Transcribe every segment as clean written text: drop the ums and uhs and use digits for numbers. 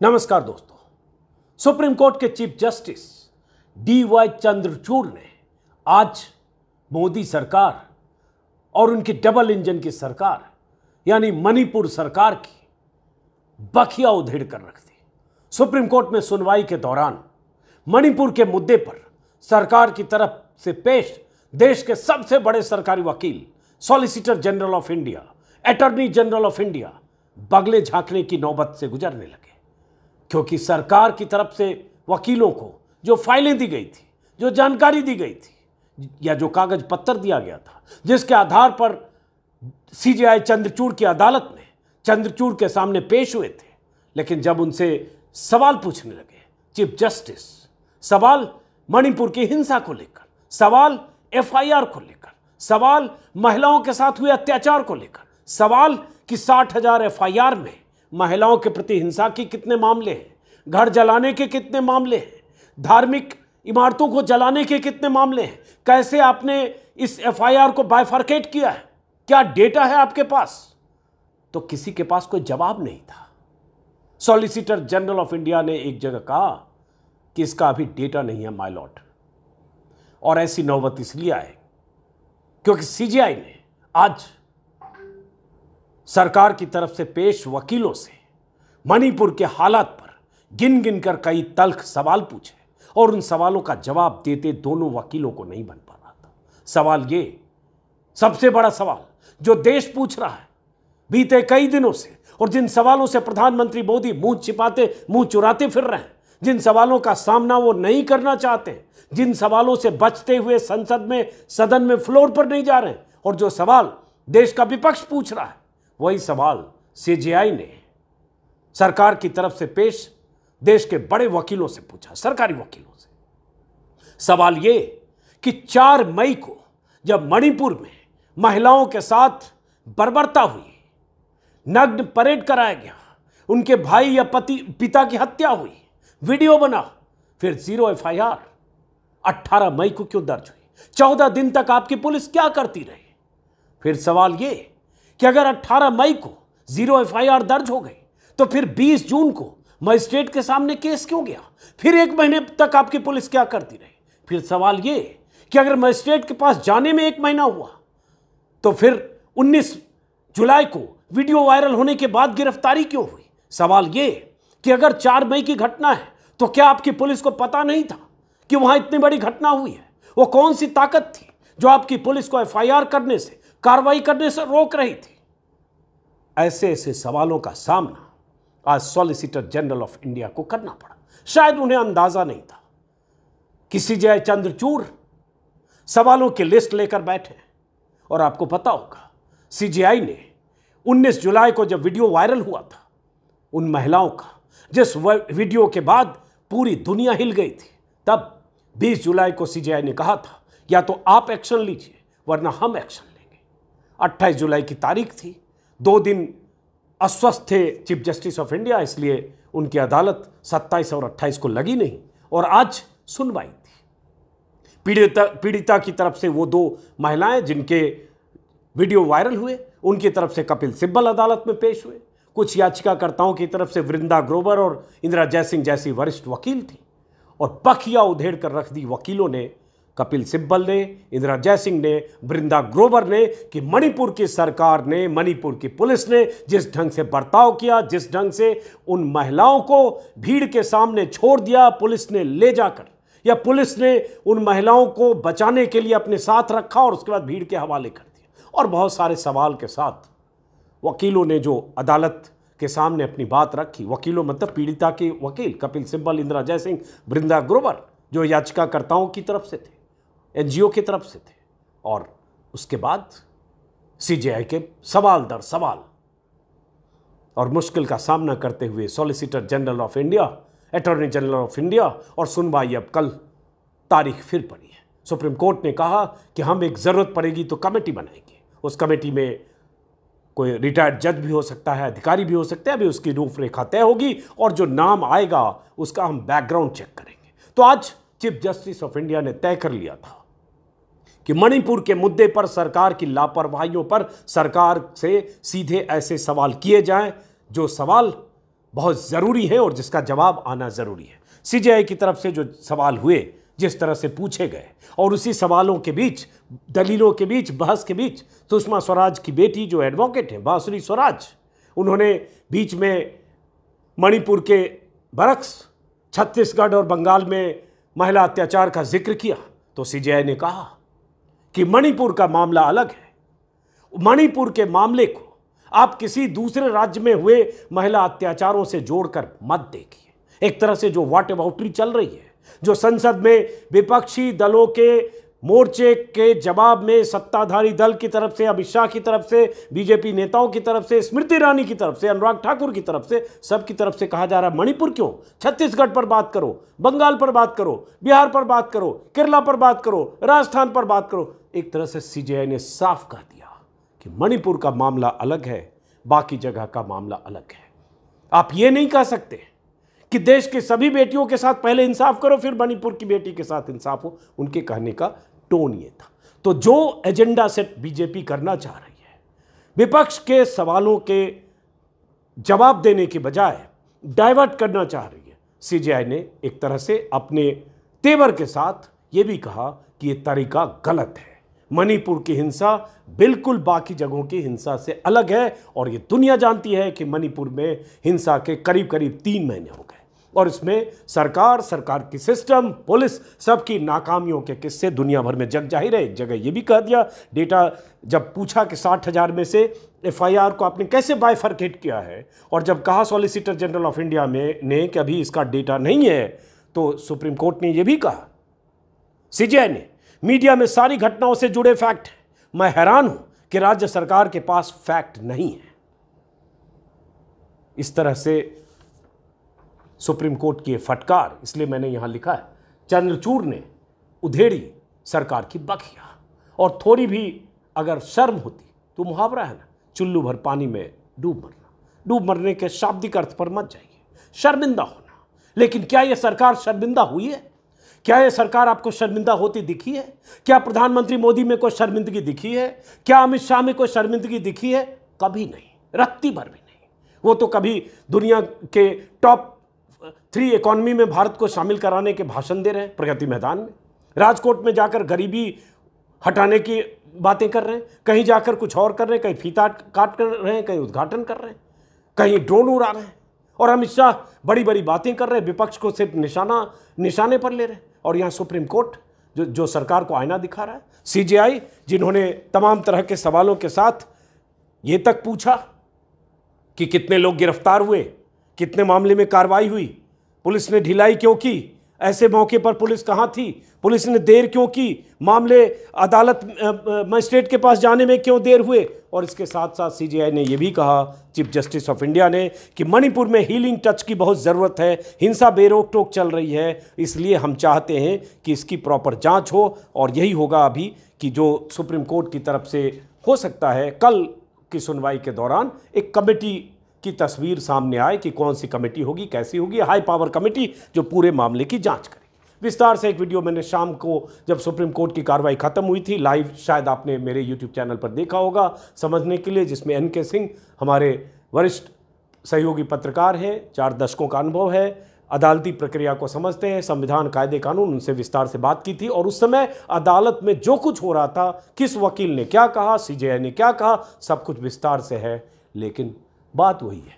नमस्कार दोस्तों। Supreme court के चीफ जस्टिस DY चंद्रचूड़ ने आज मोदी सरकार और उनकी डबल इंजन की सरकार यानी मणिपुर सरकार की बखिया उधेड़ कर रख दी। सुप्रीम कोर्ट में सुनवाई के दौरान मणिपुर के मुद्दे पर सरकार की तरफ से पेश देश के सबसे बड़े सरकारी वकील solicitor general of India, attorney general of India बगले झांकने की नौबत से गुजरने लगे, क्योंकि सरकार की तरफ से वकीलों को जो फाइलें दी गई थी, जो जानकारी दी गई थी या जो कागज पत्तर दिया गया था, जिसके आधार पर CJI चंद्रचूड़ की अदालत में चंद्रचूड़ के सामने पेश हुए थे, लेकिन जब उनसे सवाल पूछने लगे चीफ जस्टिस, सवाल मणिपुर की हिंसा को लेकर, सवाल FIR को लेकर, सवाल महिलाओं के साथ हुए अत्याचार को लेकर, सवाल कि 60,000 FIR में महिलाओं के प्रति हिंसा की कितने मामले हैं, घर जलाने के कितने मामले हैं, धार्मिक इमारतों को जलाने के कितने मामले हैं, कैसे आपने इस FIR को बाइफरकेट किया है, क्या डेटा है आपके पास? तो किसी के पास कोई जवाब नहीं था। सॉलिसिटर जनरल ऑफ इंडिया ने एक जगह कहा कि इसका अभी डेटा नहीं है माय लॉर्ड, और ऐसी नौबत इसलिए आए क्योंकि CJI ने आज सरकार की तरफ से पेश वकीलों से मणिपुर के हालात पर गिन गिन कर कई तल्ख सवाल पूछे, और उन सवालों का जवाब देते दोनों वकीलों को नहीं बन पा रहा था। सवाल ये, सबसे बड़ा सवाल जो देश पूछ रहा है बीते कई दिनों से, और जिन सवालों से प्रधानमंत्री मोदी मुंह चुराते फिर रहे हैं, जिन सवालों का सामना वो नहीं करना चाहते, जिन सवालों से बचते हुए सदन में फ्लोर पर नहीं जा रहे हैं, और जो सवाल देश का विपक्ष पूछ रहा है, वही सवाल CJI ने सरकार की तरफ से पेश देश के बड़े वकीलों से पूछा, सरकारी वकीलों से। सवाल ये कि 4 मई को जब मणिपुर में महिलाओं के साथ बर्बरता हुई, नग्न परेड कराया गया, उनके भाई या पिता की हत्या हुई, वीडियो बना, फिर 0 FIR 18 मई को क्यों दर्ज हुई? 14 दिन तक आपकी पुलिस क्या करती रही? फिर सवाल ये कि अगर 18 मई को 0 FIR दर्ज हो गई, तो फिर 20 जून को मजिस्ट्रेट के सामने केस क्यों गया? फिर 1 महीने तक आपकी पुलिस क्या करती रही? फिर सवाल ये कि अगर मजिस्ट्रेट के पास जाने में 1 महीना हुआ, तो फिर 19 जुलाई को वीडियो वायरल होने के बाद गिरफ्तारी क्यों हुई? सवाल ये कि अगर 4 मई की घटना है, तो क्या आपकी पुलिस को पता नहीं था कि वहां इतनी बड़ी घटना हुई है? वो कौन सी ताकत थी जो आपकी पुलिस को FIR करने से, कार्रवाई करने से रोक रही थी? ऐसे ऐसे सवालों का सामना आज सॉलिसिटर जनरल ऑफ इंडिया को करना पड़ा। शायद उन्हें अंदाजा नहीं था कि CJI चंद्रचूड़ सवालों की लिस्ट लेकर बैठे। और आपको पता होगा, CJI ने 19 जुलाई को जब वीडियो वायरल हुआ था, उन महिलाओं का, जिस वीडियो के बाद पूरी दुनिया हिल गई थी, तब 20 जुलाई को CJI ने कहा था या तो आप एक्शन लीजिए वरना हम एक्शन लेंगे। 28 जुलाई की तारीख थी। 2 दिन अस्वस्थ थे चीफ जस्टिस ऑफ इंडिया, इसलिए उनकी अदालत 27 और 28 को लगी नहीं, और आज सुनवाई थी। पीड़िता की तरफ से वो 2 महिलाएं जिनके वीडियो वायरल हुए, उनकी तरफ से कपिल सिब्बल अदालत में पेश हुए। कुछ याचिकाकर्ताओं की तरफ से वृंदा ग्रोवर और इंदिरा जयसिंह जैसी वरिष्ठ वकील थी, और बखिया उधेड़ कर रख दी वकीलों ने, कपिल सिब्बल ने, इंदिरा जयसिंह ने, वृंदा ग्रोवर ने, कि मणिपुर की सरकार ने, मणिपुर की पुलिस ने जिस ढंग से बर्ताव किया, जिस ढंग से उन महिलाओं को भीड़ के सामने छोड़ दिया, पुलिस ने ले जाकर, या पुलिस ने उन महिलाओं को बचाने के लिए अपने साथ रखा और उसके बाद भीड़ के हवाले कर दिया। और बहुत सारे सवाल के साथ वकीलों ने जो अदालत के सामने अपनी बात रखी, वकीलों मतलब पीड़िता के वकील कपिल सिब्बल, इंदिरा जयसिंह, वृंदा ग्रोवर, जो याचिकाकर्ताओं की तरफ से थे, NGO की तरफ से थे, और उसके बाद CJI के सवाल दर सवाल और मुश्किल का सामना करते हुए solicitor general of India, attorney general of India, और सुनवाई अब कल तारीख फिर पड़ी है। सुप्रीम कोर्ट ने कहा कि हम एक ज़रूरत पड़ेगी तो कमेटी बनाएंगे। उस कमेटी में कोई रिटायर्ड जज भी हो सकता है, अधिकारी भी हो सकते हैं, अभी उसकी रूपरेखा तय होगी, और जो नाम आएगा उसका हम बैकग्राउंड चेक करेंगे। तो आज चीफ जस्टिस ऑफ इंडिया ने तय कर लिया था कि मणिपुर के मुद्दे पर सरकार की लापरवाहियों पर सरकार से सीधे ऐसे सवाल किए जाएं जो सवाल बहुत ज़रूरी है और जिसका जवाब आना ज़रूरी है। सीजेआई की तरफ से जो सवाल हुए, जिस तरह से पूछे गए, और उसी सवालों के बीच, दलीलों के बीच, बहस के बीच सुषमा स्वराज की बेटी जो एडवोकेट हैं, बांसुरी स्वराज, उन्होंने बीच में मणिपुर के बरक्स, छत्तीसगढ़ और बंगाल में महिला अत्याचार का जिक्र किया। तो सीजेआई ने कहा कि मणिपुर का मामला अलग है, मणिपुर के मामले को आप किसी दूसरे राज्य में हुए महिला अत्याचारों से जोड़कर मत देखिए। एक तरह से जो व्हाट अबाउटरी चल रही है, जो संसद में विपक्षी दलों के मोर्चे के जवाब में सत्ताधारी दल की तरफ से, अमित शाह की तरफ से, बीजेपी नेताओं की तरफ से, स्मृति ईरानी की तरफ से, अनुराग ठाकुर की तरफ से, सबकी तरफ से कहा जा रहा है मणिपुर क्यों, छत्तीसगढ़ पर बात करो, बंगाल पर बात करो, बिहार पर बात करो, केरला पर बात करो, राजस्थान पर बात करो। एक तरह से सीजेआई ने साफ कह दिया कि मणिपुर का मामला अलग है, बाकी जगह का मामला अलग है। आप ये नहीं कह सकते कि देश की सभी बेटियों के साथ पहले इंसाफ करो, फिर मणिपुर की बेटी के साथ इंसाफ हो। उनके कहने का टोन ये था। तो जो एजेंडा सेट बीजेपी करना चाह रही है, विपक्ष के सवालों के जवाब देने के बजाय डाइवर्ट करना चाह रही है, सीजेआई ने एक तरह से अपने तेवर के साथ ये भी कहा कि ये तरीका गलत है। मणिपुर की हिंसा बिल्कुल बाकी जगहों की हिंसा से अलग है और ये दुनिया जानती है कि मणिपुर में हिंसा के करीब करीब 3 महीने हो गए और इसमें सरकार की सिस्टम, पुलिस, सबकी नाकामियों के किस्से दुनिया भर में जग जाहिर है। एक जगह ये भी कह दिया, डेटा जब पूछा कि 60,000 में से एफआईआर को आपने कैसे बाइफरकेट किया है, और जब कहा सॉलिसिटर जनरल ऑफ इंडिया ने कि अभी इसका डेटा नहीं है, तो सुप्रीम कोर्ट ने यह भी कहा, सीजेआई ने, मीडिया में सारी घटनाओं से जुड़े फैक्ट हैं। मैं हैरान हूं कि राज्य सरकार के पास फैक्ट नहीं है। इस तरह से सुप्रीम कोर्ट की फटकार, इसलिए मैंने यहां लिखा है, चंद्रचूड़ ने उधेड़ी सरकार की बखिया। और थोड़ी भी अगर शर्म होती तो मुहावरा है ना, चुल्लू भर पानी में डूब मरना। डूब मरने के शाब्दिक अर्थ पर मत जाइए, शर्मिंदा होना। लेकिन क्या यह सरकार शर्मिंदा हुई है? क्या यह सरकार आपको शर्मिंदा होती दिखी है? क्या प्रधानमंत्री मोदी में कोई शर्मिंदगी दिखी है? क्या अमित शाह में कोई शर्मिंदगी दिखी है? कभी नहीं, रत्ती भर भी नहीं। वो तो कभी दुनिया के टॉप 3 इकोनॉमी में भारत को शामिल कराने के भाषण दे रहे हैं प्रगति मैदान में, राजकोट में जाकर गरीबी हटाने की बातें कर रहे हैं, कहीं जाकर कुछ और कर रहे हैं, कहीं फीता काट कर रहे हैं, कहीं उद्घाटन कर रहे हैं, कहीं ड्रोन उड़ा रहे हैं, और अमित शाह बड़ी बड़ी बातें कर रहे हैं, विपक्ष को सिर्फ निशाने पर ले रहे हैं। और यहाँ सुप्रीम कोर्ट जो सरकार को आईना दिखा रहा है, सीजेआई जिन्होंने तमाम तरह के सवालों के साथ ये तक पूछा कि कितने लोग गिरफ्तार हुए, कितने मामले में कार्रवाई हुई, पुलिस ने ढिलाई क्यों की, ऐसे मौके पर पुलिस कहाँ थी, पुलिस ने देर क्यों की, मामले अदालत मजिस्ट्रेट के पास जाने में क्यों देर हुए। और इसके साथ साथ सीजेआई ने यह भी कहा, चीफ जस्टिस ऑफ इंडिया ने, कि मणिपुर में हीलिंग टच की बहुत ज़रूरत है, हिंसा बेरोक टोक चल रही है, इसलिए हम चाहते हैं कि इसकी प्रॉपर जांच हो। और यही होगा अभी कि जो सुप्रीम कोर्ट की तरफ से हो सकता है कल की सुनवाई के दौरान एक कमेटी की तस्वीर सामने आए कि कौन सी कमेटी होगी, कैसी होगी, हाई पावर कमेटी जो पूरे मामले की जांच करेगी। विस्तार से एक वीडियो मैंने शाम को जब सुप्रीम कोर्ट की कार्रवाई खत्म हुई थी, लाइव शायद आपने मेरे यूट्यूब चैनल पर देखा होगा समझने के लिए, जिसमें एनके सिंह हमारे वरिष्ठ सहयोगी पत्रकार हैं, 4 दशकों का अनुभव है, अदालती प्रक्रिया को समझते हैं, संविधान, कायदे, कानून, उनसे विस्तार से बात की थी। और उस समय अदालत में जो कुछ हो रहा था, किस वकील ने क्या कहा, सीजेआई ने क्या कहा, सब कुछ विस्तार से है। लेकिन बात वही है,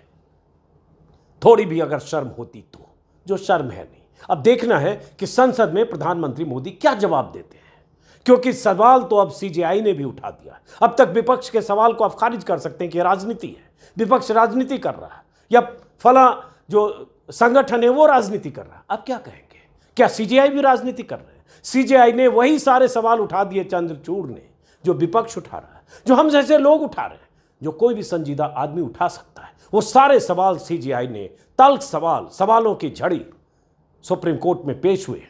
थोड़ी भी अगर शर्म होती तो, जो शर्म है नहीं। अब देखना है कि संसद में प्रधानमंत्री मोदी क्या जवाब देते हैं, क्योंकि सवाल तो अब सीजेआई ने भी उठा दिया। अब तक विपक्ष के सवाल को आप खारिज कर सकते हैं कि राजनीति है, विपक्ष राजनीति कर रहा है, या फला जो संगठन है वो राजनीति कर रहा है। अब क्या कहेंगे, क्या सीजेआई भी राजनीति कर रहे हैं? सीजेआई ने वही सारे सवाल उठा दिए चंद्रचूड़ ने, जो विपक्ष उठा रहा है, जो हम जैसे लोग उठा रहे हैं, जो कोई भी संजीदा आदमी उठा सकता है। वो सारे सवाल सीजेआई ने, तल्ख सवाल, सवालों की झड़ी सुप्रीम कोर्ट में पेश हुए,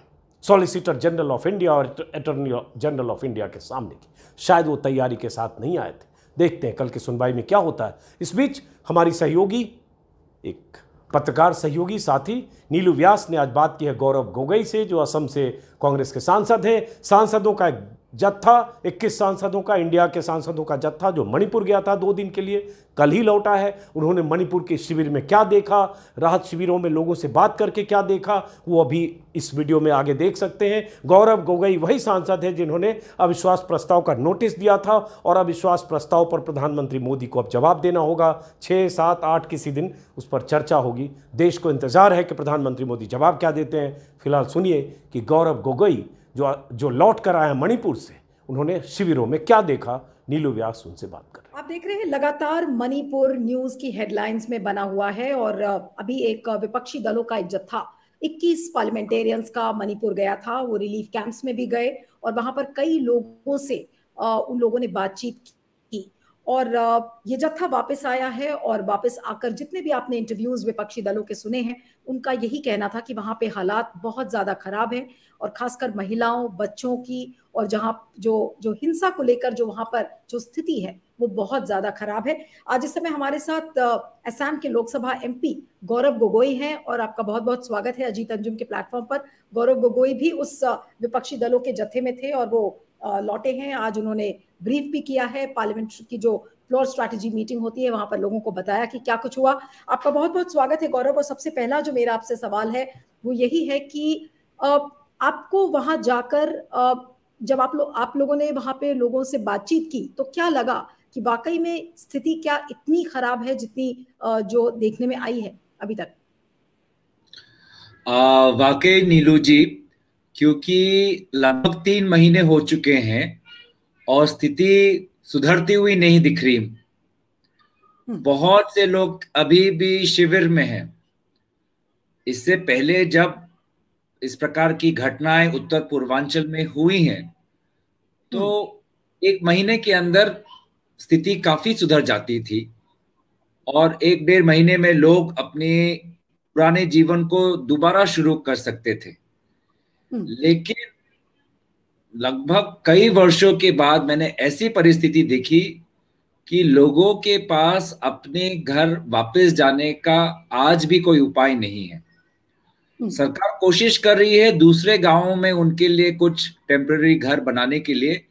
सॉलिसिटर जनरल ऑफ इंडिया और अटॉर्नी जनरल ऑफ इंडिया के सामने की। शायद वो तैयारी के साथ नहीं आए थे। देखते हैं कल की सुनवाई में क्या होता है। इस बीच हमारी सहयोगी, एक पत्रकार सहयोगी साथी नीलू व्यास ने आज बात की है गौरव गोगोई से, जो असम से कांग्रेस के सांसद हैं। सांसदों का एक जत्था 21 सांसदों का, इंडिया के सांसदों का जत्था जो मणिपुर गया था 2 दिन के लिए, कल ही लौटा है। उन्होंने मणिपुर के शिविर में क्या देखा, राहत शिविरों में लोगों से बात करके क्या देखा, वो अभी इस वीडियो में आगे देख सकते हैं। गौरव गोगोई वही सांसद है जिन्होंने अविश्वास प्रस्ताव का नोटिस दिया था, और अविश्वास प्रस्ताव पर प्रधानमंत्री मोदी को अब जवाब देना होगा। 6, 7, 8 किसी दिन उस पर चर्चा होगी। देश को इंतजार है कि प्रधानमंत्री मोदी जवाब क्या देते हैं। फिलहाल सुनिए कि गौरव गोगोई जो लौट कर आए मणिपुर से, उन्होंने शिविरों में क्या देखा। नीलू व्यास उनसे बात कर रहे हैं। आप देख रहे हैं लगातार मणिपुर न्यूज की हेडलाइंस में बना हुआ है, और अभी एक विपक्षी दलों का एक जत्था 21 पार्लियामेंटेरियंस का मणिपुर गया था। वो रिलीफ कैंप्स में भी गए और वहां पर कई लोगों से उन लोगों ने बातचीत की, और ये जत्था वापस आया है। और वापस आकर जितने भी आपने इंटरव्यूज विपक्षी दलों के सुने हैं, उनका यही कहना था कि वहां पे हालात बहुत ज्यादा खराब है, और खासकर महिलाओं, बच्चों की, और जहां जो जो हिंसा को लेकर जो वहां पर जो स्थिति है वो बहुत ज्यादा खराब है। आज इस समय हमारे साथ असम के लोकसभा एमपी गौरव गोगोई हैं, और आपका बहुत बहुत स्वागत है अजीत अंजुम के प्लेटफॉर्म पर। गौरव गोगोई भी उस विपक्षी दलों के जत्थे में थे, और वो लौटे हैं। आज उन्होंने ब्रीफ भी किया है, पार्लियामेंट की जो फ्लोर स्ट्रैटेजी मीटिंग होती है वहां पर लोगों को बताया कि क्या कुछ हुआ। आपका बहुत बहुत स्वागत है गौरव। और सबसे पहला जो मेरा आपसे सवाल है वो यही है कि आपको वहां जाकर जब आप लोगों ने वहां पे लोगों से बातचीत की तो क्या लगा कि वाकई में स्थिति क्या इतनी खराब है जितनी जो देखने में आई है अभी तक? वाकई नीलू जी, क्योंकि लगभग 3 महीने हो चुके हैं और स्थिति सुधरती हुई नहीं दिख रही। बहुत से लोग अभी भी शिविर में हैं। इससे पहले जब इस प्रकार की घटनाएं उत्तर पूर्वांचल में हुई हैं तो 1 महीने के अंदर स्थिति काफी सुधर जाती थी, और 1-1.5 महीने में लोग अपने पुराने जीवन को दोबारा शुरू कर सकते थे। लेकिन लगभग कई वर्षों के बाद मैंने ऐसी परिस्थिति देखी कि लोगों के पास अपने घर वापस जाने का आज भी कोई उपाय नहीं है। सरकार कोशिश कर रही है दूसरे गांवों में उनके लिए कुछ टेम्पररी घर बनाने के लिए,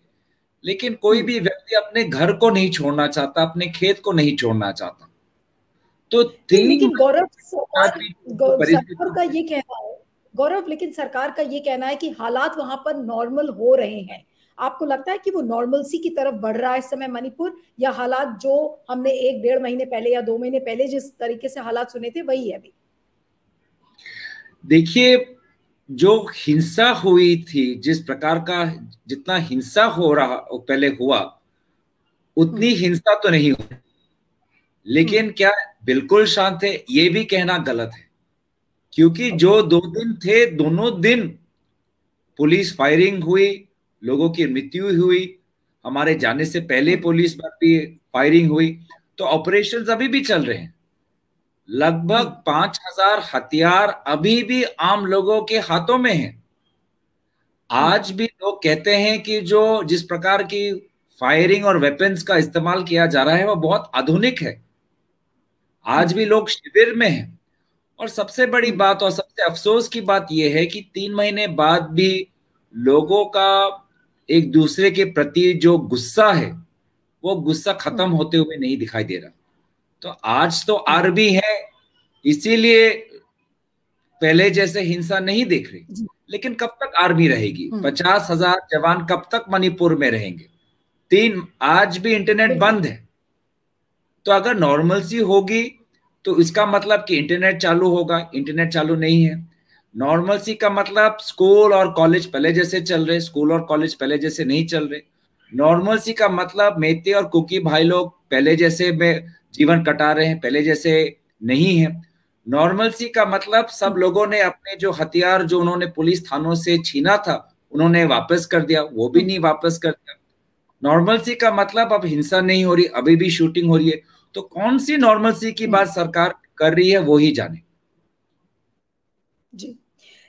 लेकिन कोई भी व्यक्ति अपने घर को नहीं छोड़ना चाहता, अपने खेत को नहीं छोड़ना चाहता। तो लेकिन गौरव, सरकार का ये कहना है गौरव, लेकिन सरकार का ये कहना है कि हालात वहां पर नॉर्मल हो रहे हैं। आपको लगता है कि वो नॉर्मलसी की तरफ बढ़ रहा है इस समय मणिपुर, या हालात जो हमने 1-1.5 महीने पहले या 2 महीने पहले जिस तरीके से हालात सुने थे वही है अभी? देखिए, जो हिंसा हुई थी, जिस प्रकार का जितना हिंसा हो रहा पहले हुआ, उतनी हिंसा तो नहीं हुई। लेकिन क्या बिल्कुल शांत है ये भी कहना गलत है, क्योंकि जो 2 दिन थे दोनों दिन पुलिस फायरिंग हुई, लोगों की मृत्यु हुई, हमारे जाने से पहले पुलिस पर भी फायरिंग हुई। तो ऑपरेशंस अभी भी चल रहे हैं। लगभग 5,000 हथियार अभी भी आम लोगों के हाथों में हैं। आज भी लोग कहते हैं कि जो जिस प्रकार की फायरिंग और वेपन्स का इस्तेमाल किया जा रहा है वो बहुत आधुनिक है। आज भी लोग शिविर में हैं। और सबसे बड़ी बात और सबसे अफसोस की बात यह है कि 3 महीने बाद भी लोगों का एक दूसरे के प्रति जो गुस्सा है वो गुस्सा खत्म होते हुए नहीं दिखाई दे रहा। तो आज तो आर्मी है, इसीलिए पहले जैसे हिंसा नहीं देख रही। लेकिन कब तक आर्मी रहेगी? 50,000 जवान कब तक मणिपुर में रहेंगे? आज भी इंटरनेट बंद है। तो अगर नॉर्मलसी होगी तो इसका मतलब कि इंटरनेट चालू होगा, इंटरनेट चालू नहीं है। नॉर्मलसी का मतलब स्कूल और कॉलेज पहले जैसे चल रहे, स्कूल और कॉलेज पहले जैसे नहीं चल रहे। नॉर्मलसी का मतलब मेते और कुकी भाई लोग पहले जैसे में जीवन कटा रहे हैं, पहले जैसे नहीं है। नॉर्मलसी का मतलब सब लोगों ने अपने जो हथियार जो उन्होंने पुलिस थानों से छीना था उन्होंने वापस कर दिया, वो भी नहीं वापस कर दिया। नॉर्मलसी का मतलब अब हिंसा नहीं हो रही, अभी भी शूटिंग हो रही है। तो कौन सी नॉर्मलसी की बात सरकार कर रही है वो ही जाने। जी,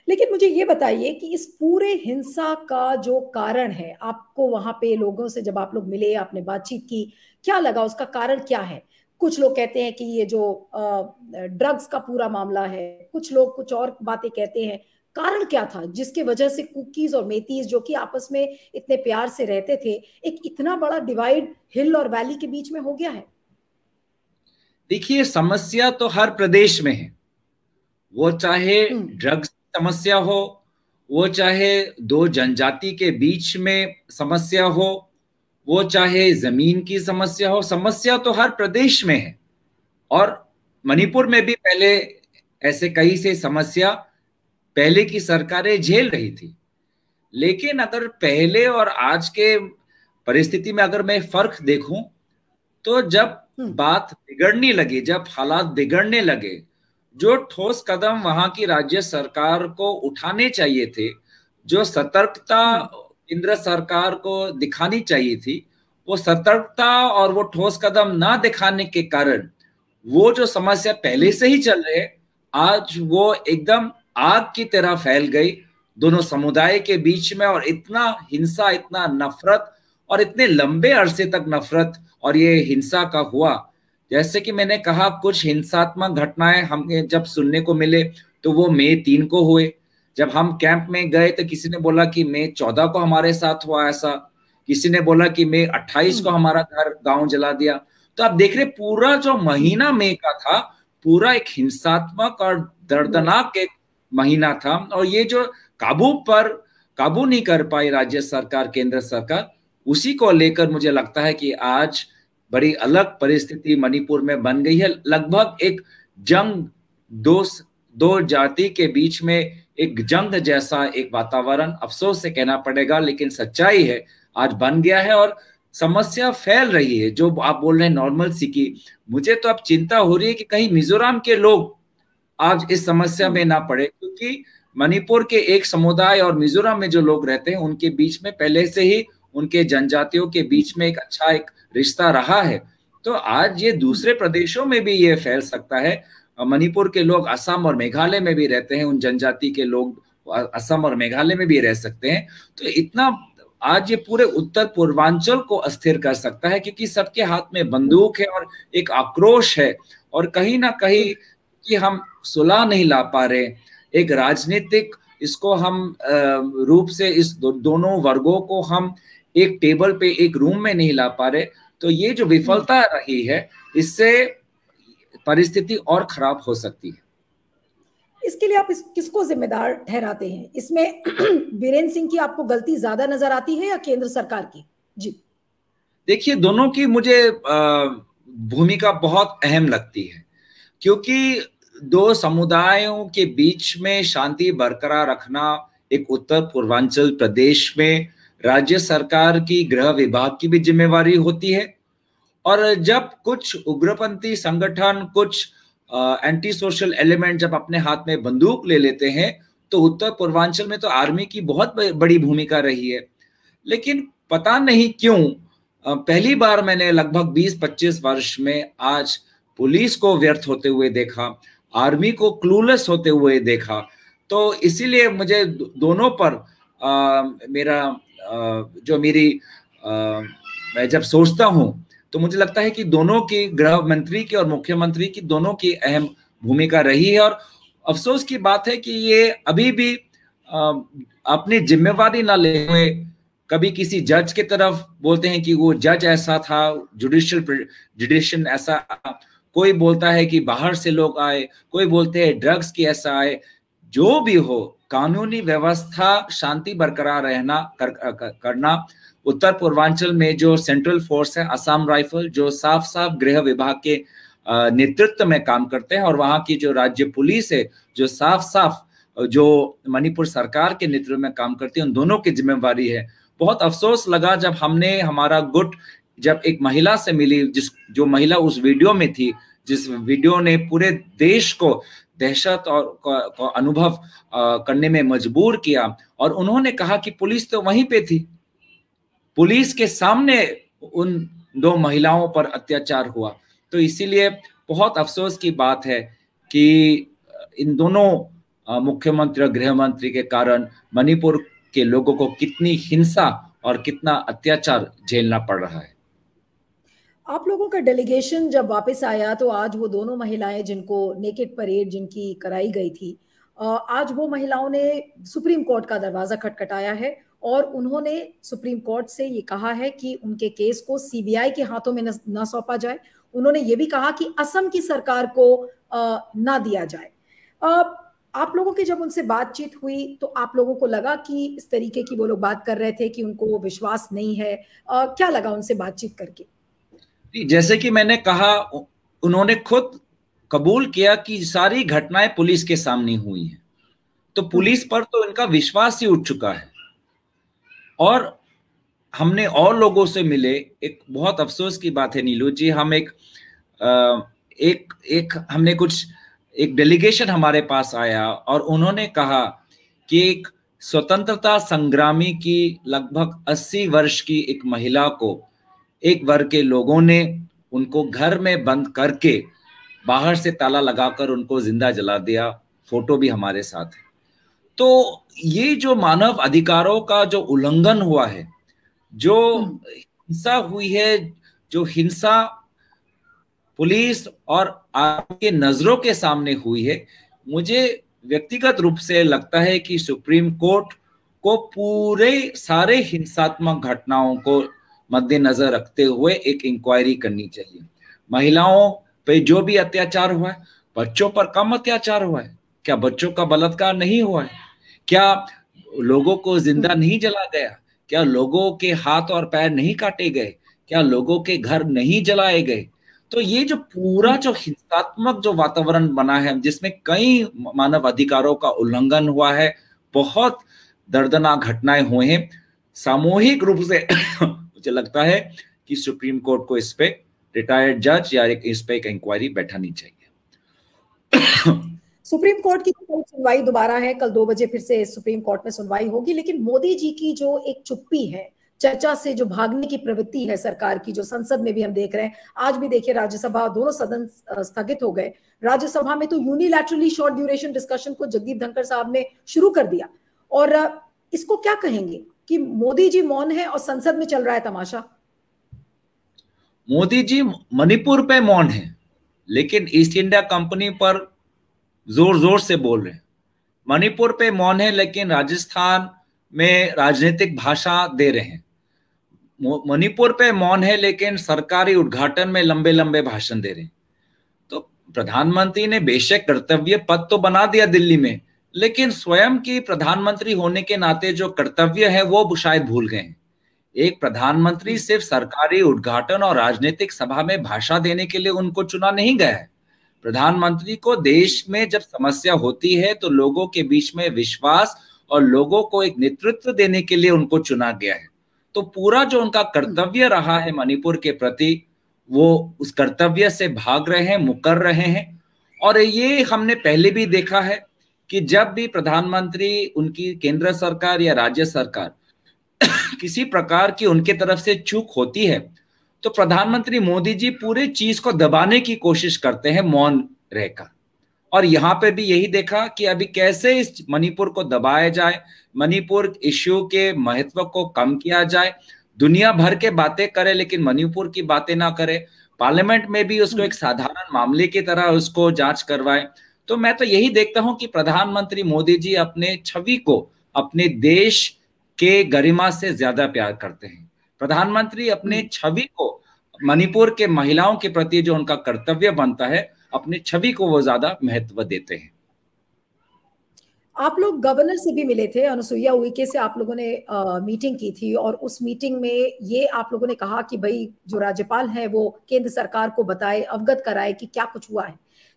लेकिन मुझे ये बताइए कि इस पूरे हिंसा का जो कारण है, आपको वहां पे लोगों से जब आप लोग मिले, आपने बातचीत की, क्या लगा, उसका कारण क्या है? कुछ लोग कहते हैं कि ये जो ड्रग्स का पूरा मामला है, कुछ लोग कुछ और बातें कहते हैं। कारण क्या था जिसके वजह से कुकीज और मेतीज जो कि आपस में इतने प्यार से रहते थे, एक इतना बड़ा डिवाइड हिल और वैली के बीच में हो गया है? देखिए, समस्या तो हर प्रदेश में है। वो चाहे ड्रग्स समस्या हो, वो चाहे दो जनजाति के बीच में समस्या हो, वो चाहे जमीन की समस्या हो, समस्या तो हर प्रदेश में है। और मणिपुर में भी पहले ऐसे कई से समस्या पहले की सरकारें झेल रही थी। लेकिन अगर पहले और आज के परिस्थिति में अगर मैं फर्क देखूं, तो जब बात बिगड़ने लगी, जब हालात बिगड़ने लगे, जो ठोस कदम वहां की राज्य सरकार को उठाने चाहिए थे, जो सतर्कता केंद्र सरकार को दिखानी चाहिए थी, वो सतर्कता और वो ठोस कदम ना दिखाने के कारण वो जो समस्या पहले से ही चल रहे, आज वो एकदम आग की तरह फैल गई दोनों समुदाय के बीच में। और इतना हिंसा, इतना नफरत और इतने लंबे अरसे तक नफरत और ये हिंसा का हुआ। जैसे कि मैंने कहा, कुछ हिंसात्मक घटनाएं हमें जब सुनने को मिले तो वो मई 3 को हुए। जब हम कैंप में गए तो किसी ने बोला कि मई 14 को हमारे साथ हुआ ऐसा, किसी ने बोला कि मई 28 को हमारा घर गांव जला दिया। तो आप देख रहे, पूरा जो महीना मई का था, पूरा एक हिंसात्मक और दर्दनाक एक महीना था। और ये जो काबू नहीं कर पाई राज्य सरकार, केंद्र सरकार, उसी को लेकर मुझे लगता है कि आज बड़ी अलग परिस्थिति मणिपुर में बन गई है। लगभग एक जंग, दो जाति के बीच में एक जंग जैसा एक वातावरण, अफसोस से कहना पड़ेगा लेकिन सच्चाई है, आज बन गया है। और समस्या फैल रही है, जो आप बोल रहे हैं नॉर्मल सी की। मुझे तो अब चिंता हो रही है कि कहीं मिजोरम के लोग आज इस समस्या में ना पड़े, क्योंकि मणिपुर के एक समुदाय और मिजोरम में जो लोग रहते हैं उनके बीच में पहले से ही उनके जनजातियों के बीच में एक अच्छा एक रिश्ता रहा है। तो आज ये दूसरे प्रदेशों में भी ये फैल सकता है। मणिपुर के लोग असम और मेघालय में भी रहते हैं, उन जनजाति के लोग असम और मेघालय में भी रह सकते हैं। तो इतना आज ये पूरे उत्तर पूर्वांचल को अस्थिर कर सकता है, क्योंकि सबके हाथ में बंदूक है और एक आक्रोश है। और कहीं ना कहीं कि हम सुलह नहीं ला पा रहे, एक राजनीतिक इसको हम रूप से इस दोनों वर्गों को हम एक टेबल पे, एक रूम में नहीं ला पा रहे। तो ये जो विफलता रही है, इससे परिस्थिति और खराब हो सकती है। इसके लिए आप किसको जिम्मेदार ठहराते हैं? इसमें बीरेन सिंह की आपको गलती ज्यादा नजर आती है या केंद्र सरकार की? जी देखिए, दोनों की मुझे भूमिका बहुत अहम लगती है, क्योंकि दो समुदायों के बीच में शांति बरकरार रखना एक उत्तर पूर्वांचल प्रदेश में राज्य सरकार की, गृह विभाग की भी जिम्मेवारी होती है। और जब कुछ उग्रपंथी संगठन, कुछ एंटी सोशल एलिमेंट जब अपने हाथ में बंदूक ले लेते हैं, तो उत्तर पूर्वांचल में तो आर्मी की बहुत बड़ी भूमिका रही है। लेकिन पता नहीं क्यों पहली बार मैंने लगभग 20-25 वर्ष में आज पुलिस को व्यर्थ होते हुए देखा, आर्मी को क्लूलेस होते हुए देखा। तो इसीलिए मुझे दोनों पर मैं जब सोचता हूं तो मुझे लगता है कि दोनों की, गृह मंत्री की और मुख्यमंत्री की, दोनों की अहम भूमिका रही है। और अफसोस की बात है कि ये अभी भी अपनी जिम्मेवारी ना ले हुए कभी किसी जज की तरफ बोलते हैं कि वो जज ऐसा था, जुडिशियल ऐसा, कोई बोलता है कि बाहर से लोग आए, कोई बोलते हैं ड्रग्स की ऐसा आए। जो भी हो, कानूनी व्यवस्था, शांति बरकरार रहना करना। उत्तर पूर्वांचल में जो सेंट्रल फोर्स है, असम राइफल, जो साफ साफ गृह विभाग के नेतृत्व में काम करते हैं, और वहां की जो राज्य पुलिस है जो साफ साफ जो मणिपुर सरकार के नेतृत्व में काम करती है, उन दोनों की जिम्मेवारी है। बहुत अफसोस लगा जब हमने, हमारा गुट जब एक महिला से मिली, जो महिला उस वीडियो में थी, जिस वीडियो ने पूरे देश को दहशत और को अनुभव करने में मजबूर किया। और उन्होंने कहा कि पुलिस तो वहीं पे थी, पुलिस के सामने उन दो महिलाओं पर अत्याचार हुआ। तो इसीलिए बहुत अफसोस की बात है कि इन दोनों मुख्यमंत्री और गृह मंत्री के कारण मणिपुर के लोगों को कितनी हिंसा और कितना अत्याचार झेलना पड़ रहा है। आप लोगों का डेलीगेशन जब वापस आया तो आज वो दोनों महिलाएं जिनको नेकेड परेड जिनकी कराई गई थी, आज वो महिलाओं ने सुप्रीम कोर्ट का दरवाजा खटखटाया है और उन्होंने सुप्रीम कोर्ट से ये कहा है कि उनके केस को सीबीआई के हाथों में न सौंपा जाए। उन्होंने ये भी कहा कि असम की सरकार को ना दिया जाए। आप लोगों की जब उनसे बातचीत हुई तो आप लोगों को लगा कि इस तरीके की वो लोग बात कर रहे थे कि उनको विश्वास नहीं है? क्या लगा उनसे बातचीत करके? जैसे कि मैंने कहा, उन्होंने खुद कबूल किया कि सारी घटनाएं पुलिस के सामने हुई हैं, तो पुलिस पर तो इनका विश्वास ही उठ चुका है। और हमने और लोगों से मिले, एक बहुत अफसोस की बात है नीलू जी, हम हमने एक डेलीगेशन हमारे पास आया और उन्होंने कहा कि एक स्वतंत्रता संग्रामी की लगभग 80 वर्ष की एक महिला को एक वर्ग के लोगों ने उनको घर में बंद करके बाहर से ताला लगाकर उनको जिंदा जला दिया। फोटो भी हमारे साथ है। तो ये जो मानव अधिकारों का जो उल्लंघन हुआ है, जो हिंसा हुई है, जो हिंसा पुलिस और आपके नजरों के सामने हुई है, मुझे व्यक्तिगत रूप से लगता है कि सुप्रीम कोर्ट को पूरे सारे हिंसात्मक घटनाओं को मद्देनजर रखते हुए एक इंक्वायरी करनी चाहिए। महिलाओं पे जो भी अत्याचार हुआ है, बच्चों पर कम अत्याचार हुआ है क्या? बच्चों का बलात्कार नहीं हुआ है क्या? लोगों को जिंदा नहीं जला गया क्या? लोगों के हाथ और पैर नहीं काटे गए क्या? लोगों के घर नहीं जलाए गए? तो ये जो पूरा जो हिंसात्मक जो वातावरण बना है, जिसमें कई मानव अधिकारों का उल्लंघन हुआ है, बहुत दर्दनाक घटनाएं हुए हैं, सामूहिक रूप से मुझे लगता है कि सुप्रीम कोर्ट को इस पे रिटायर्ड जज या इस पे एक इंक्वायरी बैठानी चाहिए। सुप्रीम कोर्ट की कल सुनवाई दोबारा है, कल 2 बजे फिर से सुप्रीम कोर्ट में सुनवाई होगी। लेकिन मोदी जी की जो एक चुप्पी है, चर्चा से जो भागने की प्रवृत्ति है सरकार की, जो संसद में भी हम देख रहे हैं, आज भी देखिए राज्यसभा, दोनों सदन स्थगित हो गए। राज्यसभा में तो यूनिलैटरली शॉर्ट ड्यूरेशन डिस्कशन को जगदीप धनखड़ साहब ने शुरू कर दिया। और इसको क्या कहेंगे कि मोदी जी मौन है और संसद में चल रहा है तमाशा? मोदी जी मणिपुर पे मौन है, लेकिन ईस्ट इंडिया कंपनी पर जोर जोर से बोल रहे हैं। मणिपुर पे मौन है, लेकिन राजस्थान में राजनीतिक भाषा दे रहे हैं। मणिपुर पे मौन है, लेकिन सरकारी उद्घाटन में लंबे लंबे भाषण दे रहे हैं। तो प्रधानमंत्री ने बेशक कर्तव्य पद तो बना दिया दिल्ली में, लेकिन स्वयं की प्रधानमंत्री होने के नाते जो कर्तव्य है वो शायद भूल गए हैं। एक प्रधानमंत्री सिर्फ सरकारी उद्घाटन और राजनीतिक सभा में भाषण देने के लिए उनको चुना नहीं गया है। प्रधानमंत्री को देश में जब समस्या होती है तो लोगों के बीच में विश्वास और लोगों को एक नेतृत्व देने के लिए उनको चुना गया है। तो पूरा जो उनका कर्तव्य रहा है मणिपुर के प्रति, वो उस कर्तव्य से भाग रहे हैं, मुकर रहे हैं। और ये हमने पहले भी देखा है कि जब भी प्रधानमंत्री, उनकी केंद्र सरकार या राज्य सरकार किसी प्रकार की उनके तरफ से चूक होती है, तो प्रधानमंत्री मोदी जी पूरे चीज को दबाने की कोशिश करते हैं मौन रहकर। और यहाँ पे भी यही देखा कि अभी कैसे इस मणिपुर को दबाया जाए, मणिपुर इश्यू के महत्व को कम किया जाए। दुनिया भर के बातें करे लेकिन मणिपुर की बातें ना करे, पार्लियामेंट में भी उसको एक साधारण मामले की तरह उसको जांच करवाए। तो मैं तो यही देखता हूं कि प्रधानमंत्री मोदी जी अपने छवि को, अपने देश के गरिमा से ज्यादा प्यार करते हैं। प्रधानमंत्री अपने छवि को, मणिपुर के महिलाओं के प्रति जो उनका कर्तव्य बनता है, अपनी छवि को वो ज्यादा महत्व देते हैं। आप लोग गवर्नर से भी मिले थे, अनुसुईया उइके से आप लोगों ने मीटिंग की थी और उस मीटिंग में ये आप लोगों ने कहा कि भाई जो राज्यपाल है वो केंद्र सरकार को बताए, अवगत कराए कि क्या कुछ हुआ है।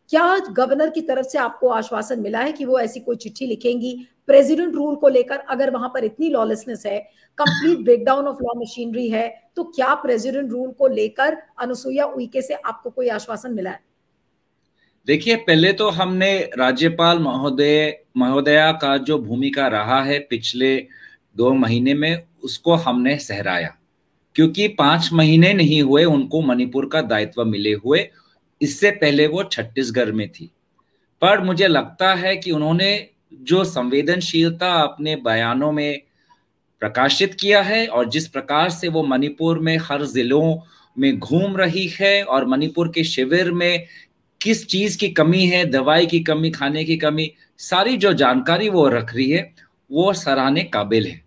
क्या गवर्नर की तरफ से आपको आश्वासन मिला है कि वो ऐसी कोई चिट्ठी लिखेंगी प्रेसिडेंट रूल को लेकर? अगर वहां पर इतनी लॉलेसनेस है, complete breakdown of law machinery है, तो क्या प्रेसिडेंट रूल को लेकर अनुसुईया उइके से आपको कोई आश्वासन मिला है? देखिए, पहले तो हमने राज्यपाल महोदया का जो भूमिका रहा है पिछले 2 महीने में, उसको हमने सहराया, क्योंकि 5 महीने नहीं हुए उनको मणिपुर का दायित्व मिले हुए। इससे पहले वो छत्तीसगढ़ में थी। पर मुझे लगता है कि उन्होंने जो संवेदनशीलता अपने बयानों में प्रकाशित किया है और जिस प्रकार से वो मणिपुर में हर जिलों में घूम रही है और मणिपुर के शिविर में किस चीज की कमी है, दवाई की कमी, खाने की कमी, सारी जो जानकारी वो रख रही है वो सराहने काबिल है।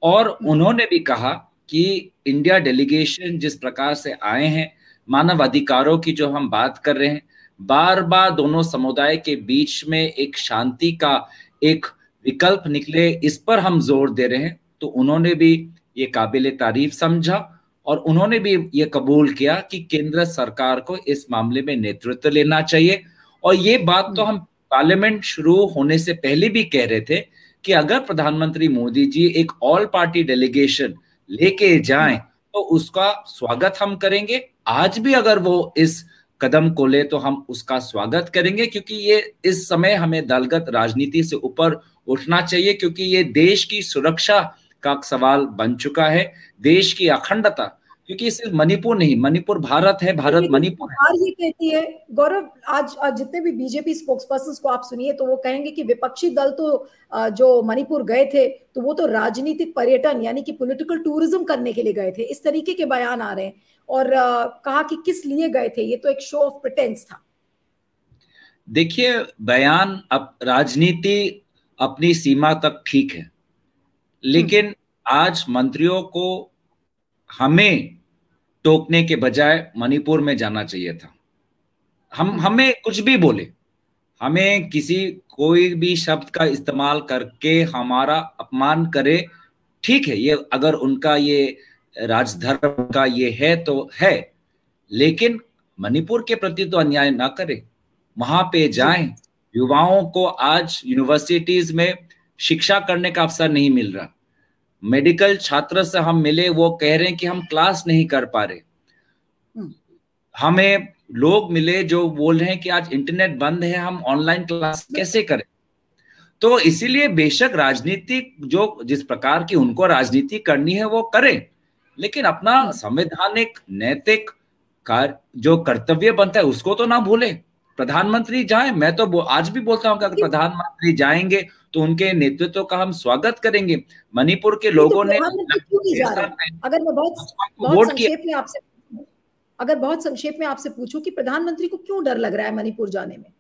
और उन्होंने भी कहा कि इंडिया डेलीगेशन जिस प्रकार से आए हैं, मानव अधिकारों की जो हम बात कर रहे हैं, बार बार दोनों समुदाय के बीच में एक शांति का एक विकल्प निकले, इस पर हम जोर दे रहे हैं। तो उन्होंने भी ये काबिल तारीफ समझा और उन्होंने भी ये कबूल किया कि केंद्र सरकार को इस मामले में नेतृत्व लेना चाहिए। और ये बात तो हम पार्लियामेंट शुरू होने से पहले भी कह रहे थे कि अगर प्रधानमंत्री मोदी जी एक ऑल पार्टी डेलीगेशन लेके जाएं तो उसका स्वागत हम करेंगे। आज भी अगर वो इस कदम को ले तो हम उसका स्वागत करेंगे, क्योंकि ये इस समय हमें दलगत राजनीति से ऊपर उठना चाहिए, क्योंकि ये देश की सुरक्षा का सवाल बन चुका है, देश की अखंडता, क्योंकि सिर्फ मणिपुर नहीं, मणिपुर भारत है, भारत मणिपुर है। ये कहती है गौरव, आज जितने भी बीजेपी स्पोक्सपर्सन को आप सुनिए तो वो कहेंगे कि विपक्षी दल तो जो मणिपुर गए थे तो वो तो राजनीतिक पर्यटन यानी कि पॉलिटिकल टूरिज्म करने के लिए गए थे, इस तरीके के बयान आ रहे हैं। और कहा कि किस लिए गए थे, ये तो एक शो ऑफ प्रिटेंस था। देखिए, बयान अब राजनीति अपनी सीमा तक ठीक है, लेकिन आज मंत्रियों को हमें टोकने के बजाय मणिपुर में जाना चाहिए था। हमें कुछ भी बोले, हमें किसी कोई भी शब्द का इस्तेमाल करके हमारा अपमान करे, ठीक है, ये अगर उनका ये राजधर्म का ये है तो है, लेकिन मणिपुर के प्रति तो अन्याय ना करे। वहां पे जाएं। युवाओं को आज यूनिवर्सिटीज में शिक्षा करने का अवसर नहीं मिल रहा। मेडिकल छात्र से हम मिले, वो कह रहे हैं कि हम क्लास नहीं कर पा रहे। हमें लोग मिले जो बोल रहे हैं कि आज इंटरनेट बंद है, हम ऑनलाइन क्लास कैसे करें। तो इसीलिए बेशक राजनीतिक जो जिस प्रकार की उनको राजनीति करनी है वो करें, लेकिन अपना संवैधानिक नैतिक जो कर्तव्य बनता है उसको तो ना भूले। प्रधानमंत्री जाए, मैं तो आज भी बोलता हूं कि अगर प्रधानमंत्री जाएंगे तो उनके नेतृत्व का हम स्वागत करेंगे। मणिपुर के लोगों ने अगर मैं बहुत संक्षेप में आपसे पूछूं कि प्रधानमंत्री को क्यों डर लग रहा है मणिपुर जाने में?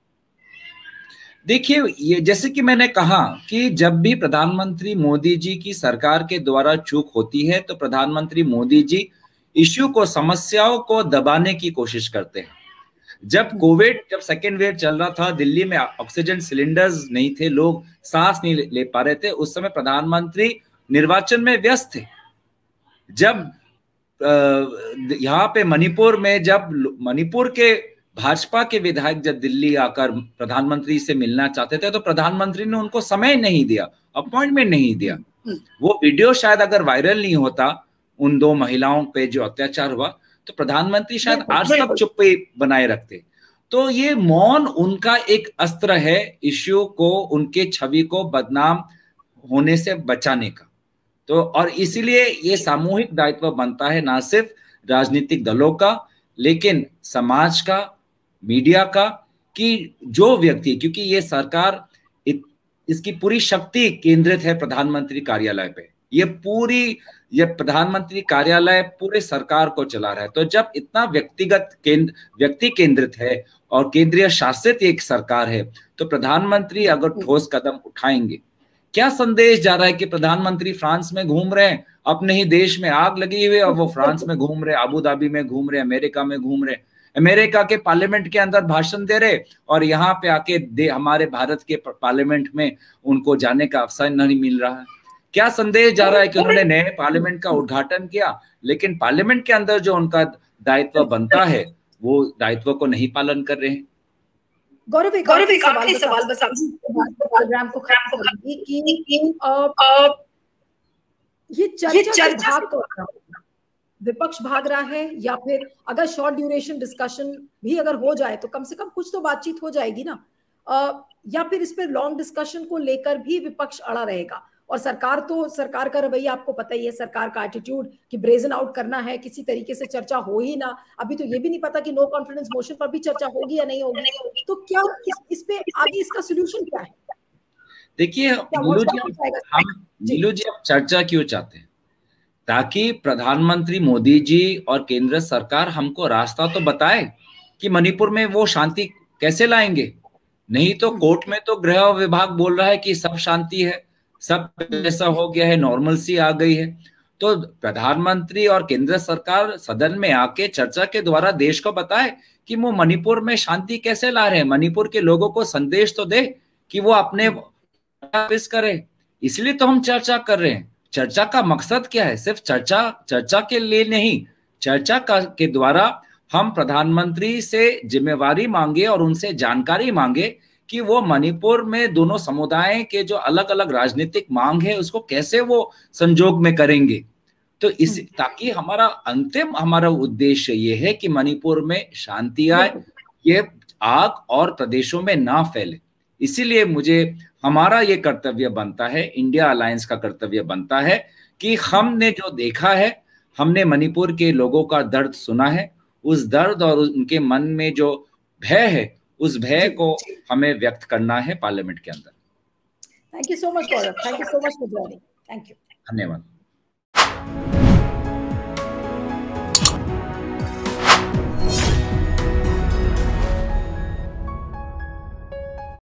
देखिए, ये जैसे कि मैंने कहा कि जब भी प्रधानमंत्री मोदी जी की सरकार के द्वारा चूक होती है तो प्रधानमंत्री मोदी जी इश्यू को, समस्याओं को दबाने की कोशिश करते हैं। जब सेकेंड वेव चल रहा था, दिल्ली में ऑक्सीजन सिलेंडर्स नहीं थे, लोग सांस नहीं ले पा रहे थे, उस समय प्रधानमंत्री निर्वाचन में व्यस्त थे। जब यहाँ पे मणिपुर में, जब मणिपुर के भाजपा के विधायक जब दिल्ली आकर प्रधानमंत्री से मिलना चाहते थे तो प्रधानमंत्री ने उनको समय नहीं दिया, अपॉइंटमेंट नहीं दिया। वो वीडियो शायद अगर वायरल नहीं होता उन दो महिलाओं पे जो अत्याचार हुआ तो प्रधानमंत्री शायद आज तक चुप्पी बनाए रखते। तो ये मौन उनका एक अस्त्र है इश्यू को, उनके छवि को बदनाम होने से बचाने का। तो और इसीलिए ये सामूहिक दायित्व बनता है ना सिर्फ राजनीतिक दलों का, लेकिन समाज का, मीडिया का, कि जो व्यक्ति, क्योंकि ये सरकार इसकी पूरी शक्ति केंद्रित है प्रधानमंत्री कार्यालय पे। ये प्रधानमंत्री कार्यालय पूरे सरकार को चला रहा है। तो जब इतना व्यक्ति केंद्रित है और केंद्रीय शासित एक सरकार है तो प्रधानमंत्री अगर ठोस कदम उठाएंगे, क्या संदेश जा रहा है कि प्रधानमंत्री फ्रांस में घूम रहे हैं, अपने ही देश में आग लगी हुई है और वो फ्रांस में घूम रहे, अबू धाबी में घूम रहे, अमेरिका में घूम रहे, अमेरिका के पार्लियामेंट के अंदर भाषण दे रहे, और यहाँ पे आके हमारे भारत के पार्लियामेंट में उनको जाने का अवसर नहीं मिल रहा है। क्या संदेश जा रहा है कि उन्होंने नए पार्लियामेंट का उद्घाटन किया, लेकिन पार्लियामेंट के अंदर जो उनका दायित्व बनता है वो दायित्व को नहीं पालन कर रहे हैं। गौरव, एक आखिरी सवाल बस प्रोग्राम को खत्म करेंगे कि ये चर्चा विपक्ष भाग रहा है, या फिर अगर शॉर्ट ड्यूरेशन डिस्कशन भी अगर हो जाए तो कम से कम कुछ तो बातचीत हो जाएगी ना, या फिर इस पर लॉन्ग डिस्कशन को लेकर भी विपक्ष अड़ा रहेगा? और सरकार का रवैया आपको पता ही है, सरकार का एटीट्यूड कि ब्रेजन आउट करना है, किसी तरीके से चर्चा हो ही ना। अभी तो ये भी नहीं पता कि नो कॉन्फिडेंस मोशन पर भी चर्चा होगी या नहीं होगी। तो क्या इस पे आगे इसका सोल्यूशन क्या है? देखिए नीलू जी, अब चर्चा क्यों चाहते हैं? ताकि प्रधानमंत्री मोदी जी और केंद्र सरकार हमको रास्ता तो बताए कि मणिपुर में वो शांति कैसे लाएंगे। नहीं तो कोर्ट में तो गृह विभाग बोल रहा है कि सब शांति है, सब ऐसा हो गया है, नॉर्मलसी आ गई है। तो प्रधानमंत्री और केंद्र सरकार सदन में आके चर्चा के द्वारा देश को बताए कि वो मणिपुर में शांति कैसे ला रहे हैं, मणिपुर के लोगों को संदेश तो दे कि वो अपने वापस करें। इसलिए तो हम चर्चा कर रहे हैं। चर्चा का मकसद क्या है? सिर्फ चर्चा के लिए नहीं, चर्चा के द्वारा हम प्रधानमंत्री से जिम्मेवारी मांगे और उनसे जानकारी मांगे कि वो मणिपुर में दोनों समुदाय के जो अलग अलग राजनीतिक मांग है उसको कैसे वो संजोग में करेंगे। तो इस ताकि हमारा उद्देश्य ये है कि मणिपुर में शांति आए, ये आग और प्रदेशों में ना फैले। इसीलिए हमारा ये कर्तव्य बनता है, इंडिया अलायंस का कर्तव्य बनता है कि हमने जो देखा है, हमने मणिपुर के लोगों का दर्द सुना है, उस दर्द और उनके मन में जो भय है, उस भय को हमें व्यक्त करना है पार्लियामेंट के अंदर। Thank you so much Gaurav, thank you so much for joining, thank you, धन्यवाद।